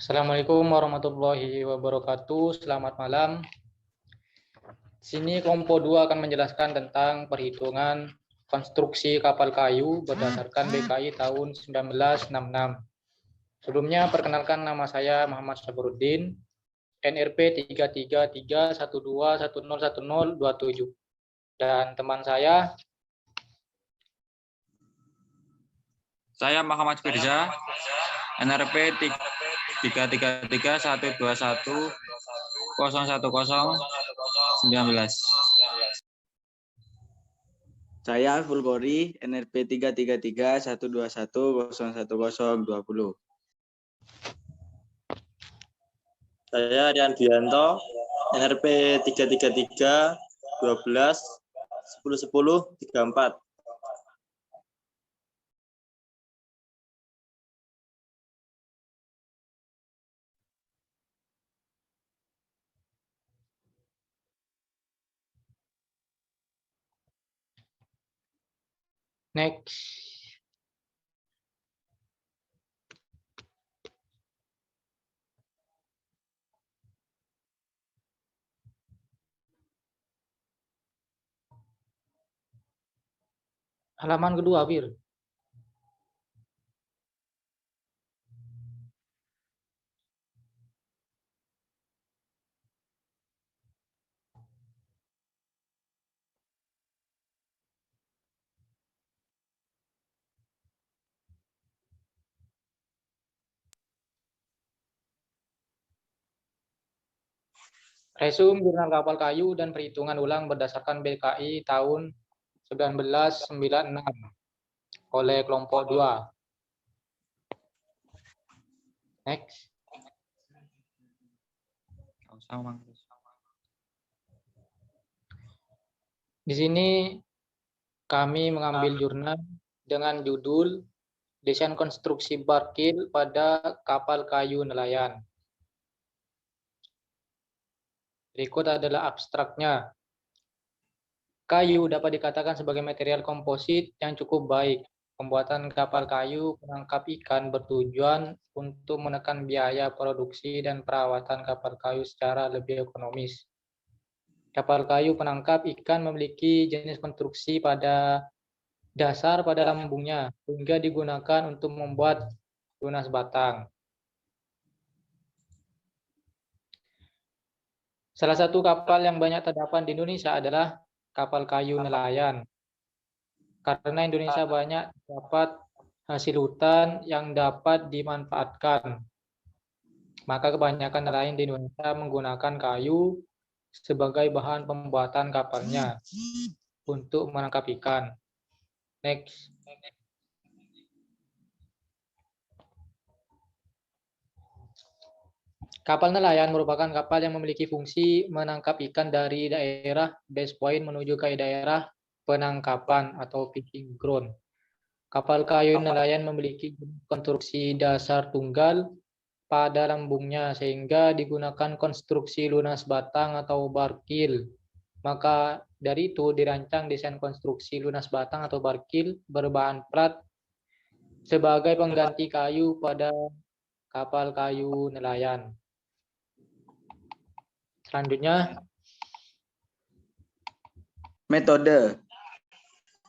Assalamualaikum warahmatullahi wabarakatuh. Selamat malam. Sini kelompok 2 akan menjelaskan tentang perhitungan konstruksi kapal kayu berdasarkan BKI tahun 1966. Sebelumnya perkenalkan, nama saya Muhammad Saburuddin, NRP 33312101027. Dan teman saya Muhammad Firza, NRP 33312101019. Saya Fulgori, NRP 33312101020. Saya Rian Bianto, NRP 33312101034. next. Halaman kedua, Bir. Resum jurnal kapal kayu dan perhitungan ulang berdasarkan BKI tahun 1996 oleh kelompok 2. Next. Di sini kami mengambil jurnal dengan judul Desain Konstruksi Barkil pada Kapal Kayu Nelayan. Berikut adalah abstraknya. Kayu dapat dikatakan sebagai material komposit yang cukup baik. Pembuatan kapal kayu penangkap ikan bertujuan untuk menekan biaya produksi dan perawatan kapal kayu secara lebih ekonomis. Kapal kayu penangkap ikan memiliki jenis konstruksi pada dasar pada lambungnya, sehingga digunakan untuk membuat lunas batang. Salah satu kapal yang banyak terdapat di Indonesia adalah kapal kayu nelayan. Karena Indonesia banyak dapat hasil hutan yang dapat dimanfaatkan, maka kebanyakan nelayan di Indonesia menggunakan kayu sebagai bahan pembuatan kapalnya untuk menangkap ikan. Next. Kapal nelayan merupakan kapal yang memiliki fungsi menangkap ikan dari daerah base point menuju ke daerah penangkapan atau fishing ground. Kapal kayu nelayan memiliki konstruksi dasar tunggal pada lambungnya sehingga digunakan konstruksi lunas batang atau barkil. Maka dari itu dirancang desain konstruksi lunas batang atau barkil berbahan plat sebagai pengganti kayu pada kapal kayu nelayan. Selanjutnya, metode.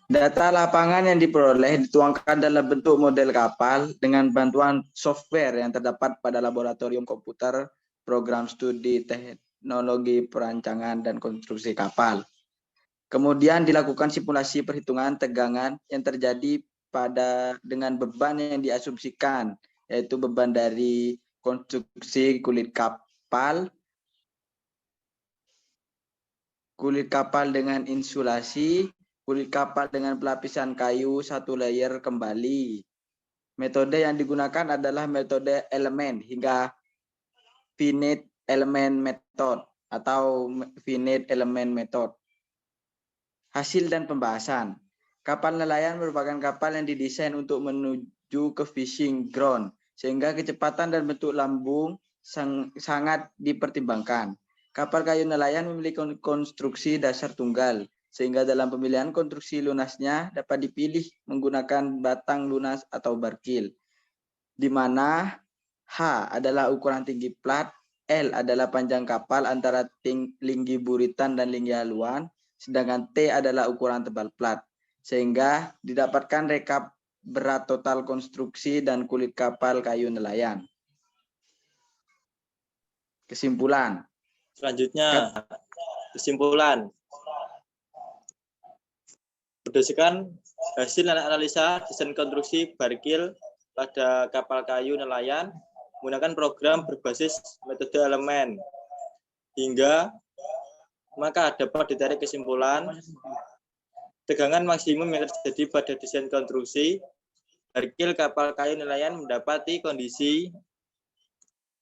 Data lapangan yang diperoleh dituangkan dalam bentuk model kapal dengan bantuan software yang terdapat pada laboratorium komputer, program studi teknologi perancangan dan konstruksi kapal. Kemudian dilakukan simulasi perhitungan tegangan yang terjadi dengan beban yang diasumsikan, yaitu beban dari konstruksi kulit kapal dengan insulasi, kulit kapal dengan pelapisan kayu satu layer kembali. Metode yang digunakan adalah metode elemen hingga finite element method atau finite element method. Hasil dan pembahasan. Kapal nelayan merupakan kapal yang didesain untuk menuju ke fishing ground, sehingga kecepatan dan bentuk lambung sangat dipertimbangkan. Kapal kayu nelayan memiliki konstruksi dasar tunggal, sehingga dalam pemilihan konstruksi lunasnya dapat dipilih menggunakan batang lunas atau barkil, di mana H adalah ukuran tinggi plat, L adalah panjang kapal antara linggi buritan dan linggi haluan, sedangkan T adalah ukuran tebal plat. Sehingga didapatkan rekap berat total konstruksi dan kulit kapal kayu nelayan. Kesimpulan. Selanjutnya, kesimpulan. Berdasarkan hasil analisa desain konstruksi barkil pada kapal kayu nelayan menggunakan program berbasis metode elemen, hingga maka dapat ditarik kesimpulan tegangan maksimum yang terjadi pada desain konstruksi barkil kapal kayu nelayan mendapati kondisi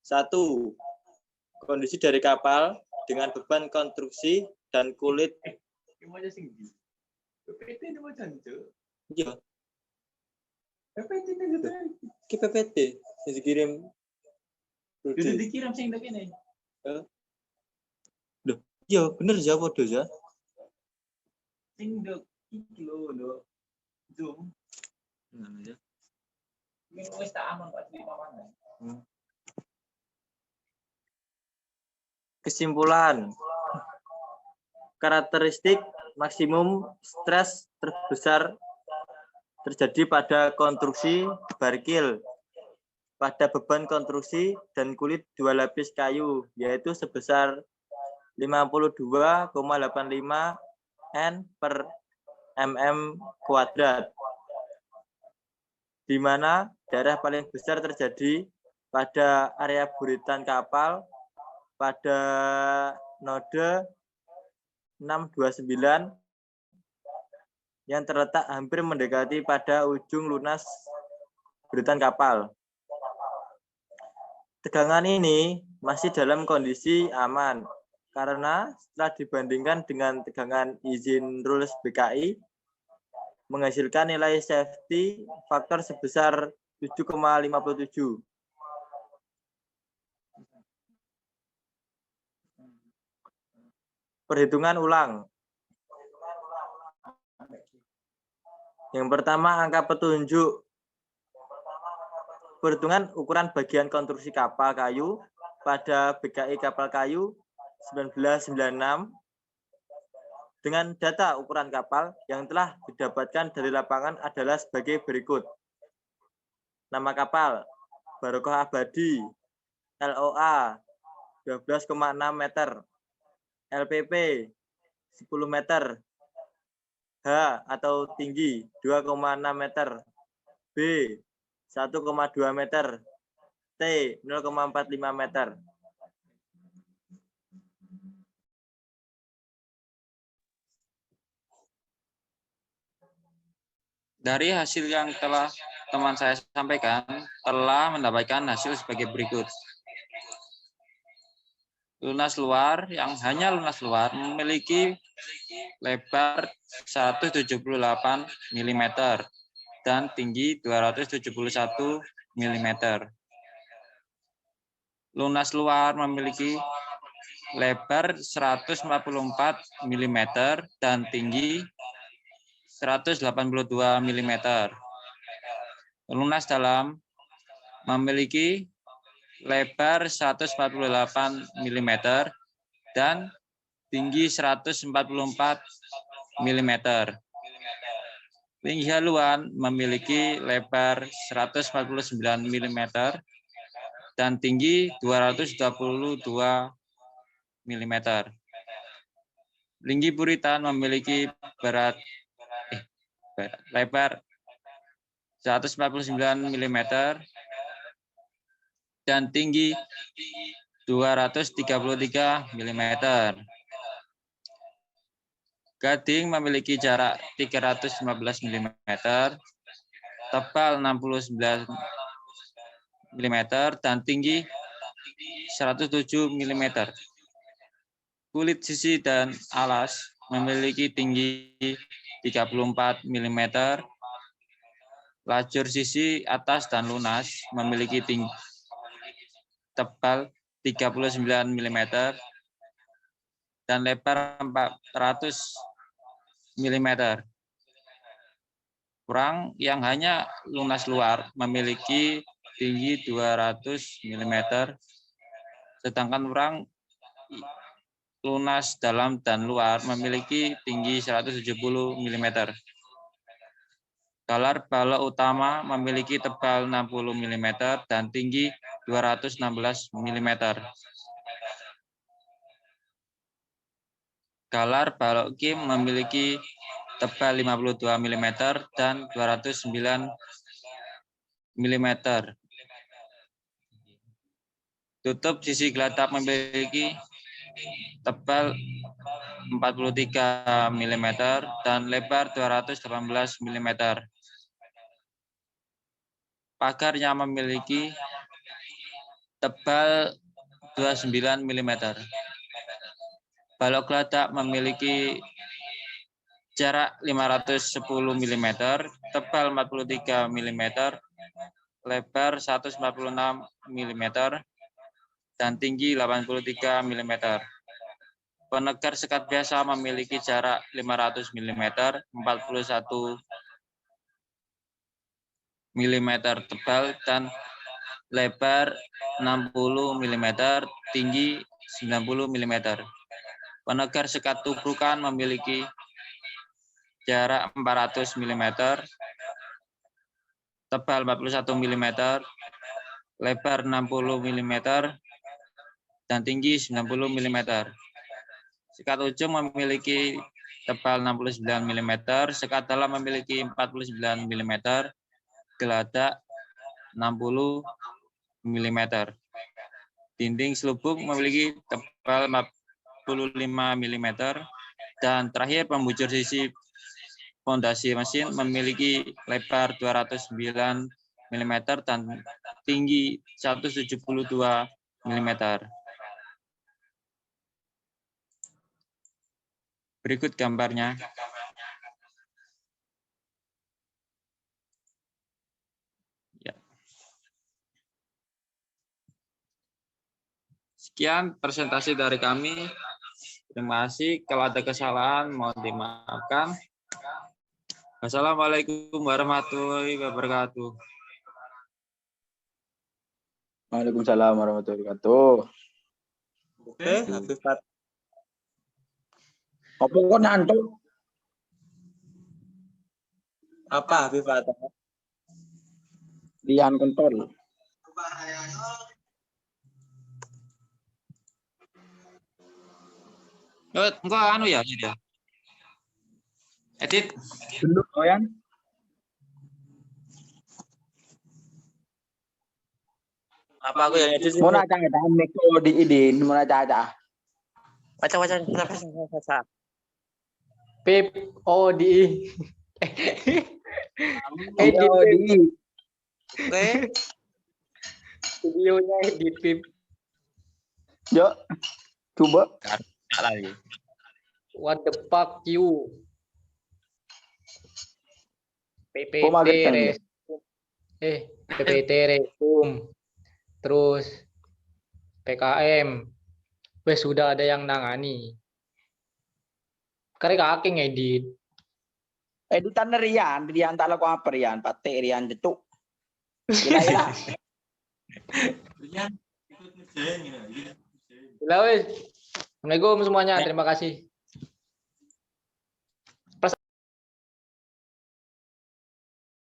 1. Kondisi dari kapal dengan beban konstruksi dan kulit. Iya. PPT dikirim. Sudah dikirim sing tak ini. Loh, iya bener ya podo ya. Sing dok iki lho, Dok. Zoom. Ngono ya. Ming wis tak aman Pak di mana. Kesimpulan. Karakteristik maksimum stres terbesar terjadi pada konstruksi barkil pada beban konstruksi dan kulit 2 lapis kayu, yaitu sebesar 52,85 N per mm kuadrat, di mana daerah paling besar terjadi pada area buritan kapal pada node 629 yang terletak hampir mendekati pada ujung lunas buritan kapal. Tegangan ini masih dalam kondisi aman karena setelah dibandingkan dengan tegangan izin rules BKI menghasilkan nilai safety faktor sebesar 7,57. Perhitungan ulang. Yang pertama, angka petunjuk. Perhitungan ukuran bagian konstruksi kapal kayu pada BKI kapal kayu 1996 dengan data ukuran kapal yang telah didapatkan dari lapangan adalah sebagai berikut. Nama kapal, Barokah Abadi, LOA 12,6 meter, LPP 10 meter, H atau tinggi 2,6 meter, B 1,2 meter, T 0,45 meter. Dari hasil yang telah teman saya sampaikan, telah mendapatkan hasil sebagai berikut. Lunas luar, yang hanya lunas luar, memiliki lebar 178 mm dan tinggi 271 mm. Lunas luar memiliki lebar 144 mm dan tinggi 182 mm. Lunas dalam memiliki lebar 148 mm dan tinggi 144 mm. Tinggi haluan memiliki lebar 149 mm dan tinggi 222 mm. Linggi buritan memiliki lebar 149 mm dan tinggi 233 mm. Gading memiliki jarak 315 mm, tebal 69 mm, dan tinggi 107 mm. Kulit sisi dan alas memiliki tinggi 34 mm. Lajur sisi atas dan lunas memiliki tinggi tebal 39 mm dan lebar 400 mm. Kurang yang hanya lunas luar memiliki tinggi 200 mm, sedangkan orang lunas dalam dan luar memiliki tinggi 170 mm. Galar balok utama memiliki tebal 60 mm dan tinggi 216 mm. Galar balok kim memiliki tebal 52 mm dan 209 mm. Tutup sisi geladak memiliki tebal 43 mm dan lebar 218 mm. Pagarnya memiliki tebal 29 mm. Balok geladak memiliki jarak 510 mm, tebal 43 mm, lebar 146 mm, dan tinggi 83 mm. Penegar sekat biasa memiliki jarak 500 mm, 41 mm tebal dan lebar 60 mm, tinggi 90 mm. Penegar sekat tubrukan memiliki jarak 400 mm, tebal 41 mm, lebar 60 mm, dan tinggi 90 mm. Sekat ujung memiliki tebal 69 mm, sekat dalam memiliki 49 mm, geladak 60 mm. Dinding selubung memiliki tebal 45 mm, dan terakhir pembujur sisi fondasi mesin memiliki lebar 209 mm dan tinggi 172 mm. Berikut gambarnya. Ya. Sekian presentasi dari kami. Terima kasih. Kalau ada kesalahan mohon dimaafkan. Wassalamualaikum warahmatullahi wabarakatuh. Waalaikumsalam warahmatullahi wabarakatuh. Oke, Habib Fatah. Apa kok nanti? Apa Habib Fatah? Lian kontol. Enggak anu ya, gitu. Edit. Dulu koyan. Apa aku yang edit sih? Mau nacang ya, Neko di idin, mau nacang aja. Macam-macam bahasa. Pip ODI. Edit Oh, Pip. di. Oke. Videonya edit Pip. Yuk, coba. Enggak lagi. What the fuck you? PPT Pemaget kan ya? PPT Resum. Terus PKM. Wes sudah ada yang nangani. Karena kakek ngedit. Editan Rian tak laku apa Rian, patek Rian jetuk. Gila. Gila wes. Assalamualaikum semuanya. Terima kasih.